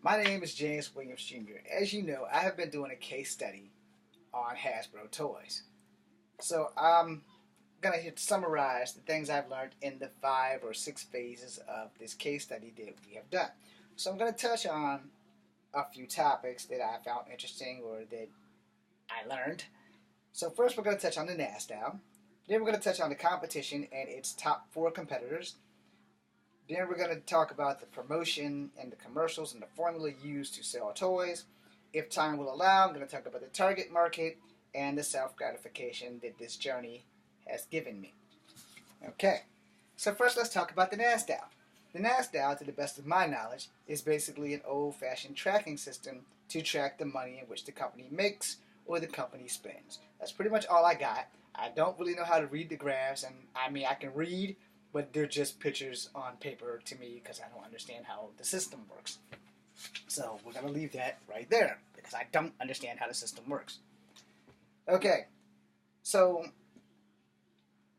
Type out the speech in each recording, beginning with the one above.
My name is James Williams Jr. As you know, I have been doing a case study on Hasbro toys. So I'm going to summarize the things I've learned in the 5 or 6 phases of this case study that we have done. So I'm going to touch on a few topics that I found interesting or that I learned. So first we're going to touch on the Nasdaq. Then we're going to touch on the competition and its top 4 competitors. Then we're going to talk about the promotion and the commercials and the formula used to sell toys. If time will allow, I'm going to talk about the target market and the self-gratification that this journey has given me. Okay, so first let's talk about the Nasdaq. The Nasdaq, to the best of my knowledge, is basically an old-fashioned tracking system to track the money in which the company makes or the company spends. That's pretty much all I got. I don't really know how to read the graphs, and I can read, but they're just pictures on paper to me because I don't understand how the system works. So we're going to leave that right there because I don't understand how the system works. Okay, so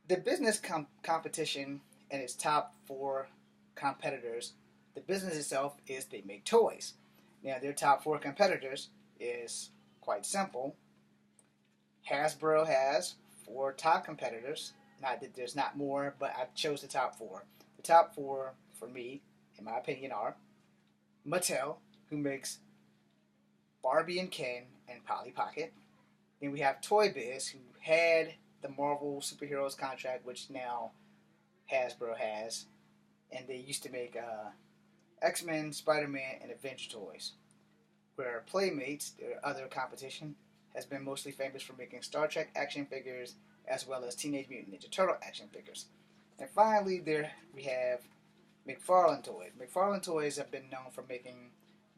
the business competition and its top 4 competitors, the business itself is they make toys. Now their top 4 competitors is quite simple. Hasbro has 4 top competitors. Not that there's not more, but I chose the top 4. The top 4 for me, in my opinion, are Mattel, who makes Barbie and Ken and Polly Pocket. Then we have Toy Biz, who had the Marvel Superheroes contract, which now Hasbro has. And they used to make X-Men, Spider-Man, and Avenger toys. Where Playmates, their other competition, has been mostly famous for making Star Trek action figures as well as Teenage Mutant Ninja Turtle action figures. And finally, there we have McFarlane Toys. McFarlane Toys have been known for making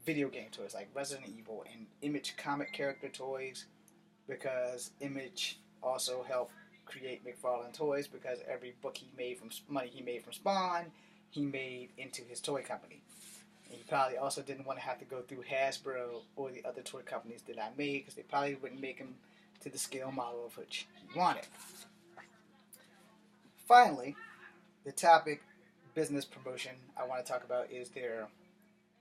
video game toys like Resident Evil and Image comic character toys, because Image also helped create McFarlane Toys because every book he made from money he made from Spawn, he made into his toy company. And he probably also didn't want to have to go through Hasbro or the other toy companies that I made because they probably wouldn't make him to the scale model of which he wanted. Finally, the topic business promotion I want to talk about is their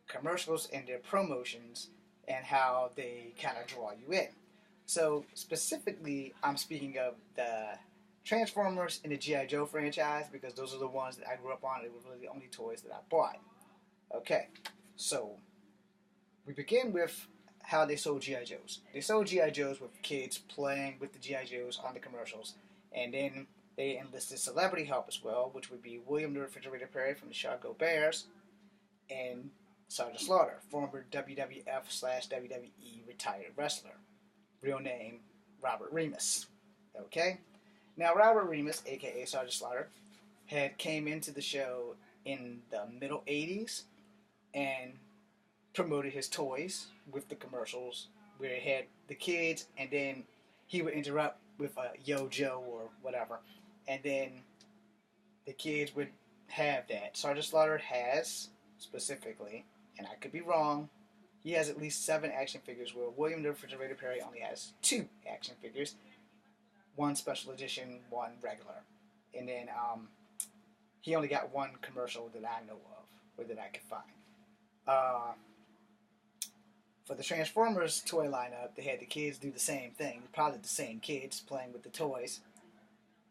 commercials and their promotions and how they kind of draw you in. So specifically, I'm speaking of the Transformers and the G.I. Joe franchise because those are the ones that I grew up on. They were really the only toys that I bought. Okay, so we begin with how they sold G.I. Joes. They sold G.I. Joes with kids playing with the G.I. Joes on the commercials, and then they enlisted celebrity help as well, which would be William the Refrigerator Perry from the Chicago Bears and Sergeant Slaughter, former WWF/WWE retired wrestler. Real name, Robert Remus. Okay? Now, Robert Remus, a.k.a. Sergeant Slaughter, had came into the show in the middle 80s and promoted his toys with the commercials where it had the kids, and then he would interrupt with a Yo Joe or whatever, and then the kids would have that. Sergeant Slaughter has, specifically, and I could be wrong, he has at least 7 action figures, where William the Refrigerator Perry only has 2 action figures, 1 special edition, 1 regular. And then he only got 1 commercial that I know of, or that I could find. For the Transformers toy lineup, they had the kids do the same thing, probably the same kids playing with the toys.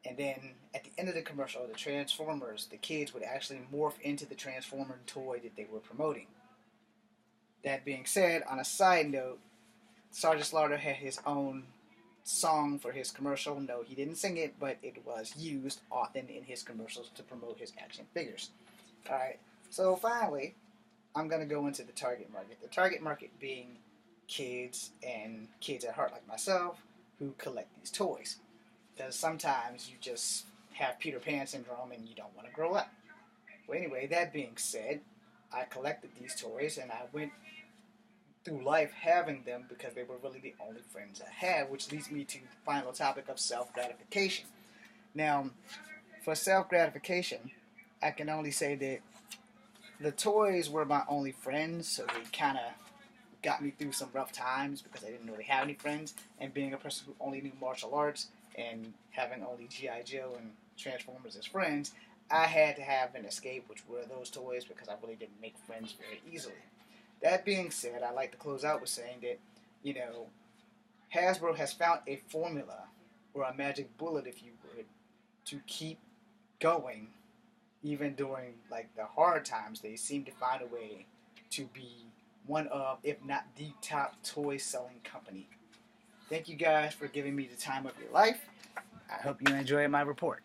And then at the end of the commercial, the Transformers, the kids would actually morph into the Transformer toy that they were promoting. That being said, on a side note, Sergeant Slaughter had his own song for his commercial. No, he didn't sing it, but it was used often in his commercials to promote his action figures. Alright, so finally, I'm going to go into the target market. The target market being kids and kids at heart like myself who collect these toys. Because sometimes you just have Peter Pan syndrome and you don't want to grow up. Well, anyway, that being said, I collected these toys and I went through life having them because they were really the only friends I had, which leads me to the final topic of self-gratification. Now, for self-gratification, I can only say that the toys were my only friends, so they kind of got me through some rough times because I didn't really have any friends, and being a person who only knew martial arts and having only G.I. Joe and Transformers as friends, I had to have an escape, which were those toys, because I really didn't make friends very easily. That being said, I'd like to close out with saying that, Hasbro has found a formula, or a magic bullet, if you would, to keep going even during like the hard times. They seem to find a way to be one of, if not the top toy selling company. Thank you guys for giving me the time of your life. I hope you enjoyed my report.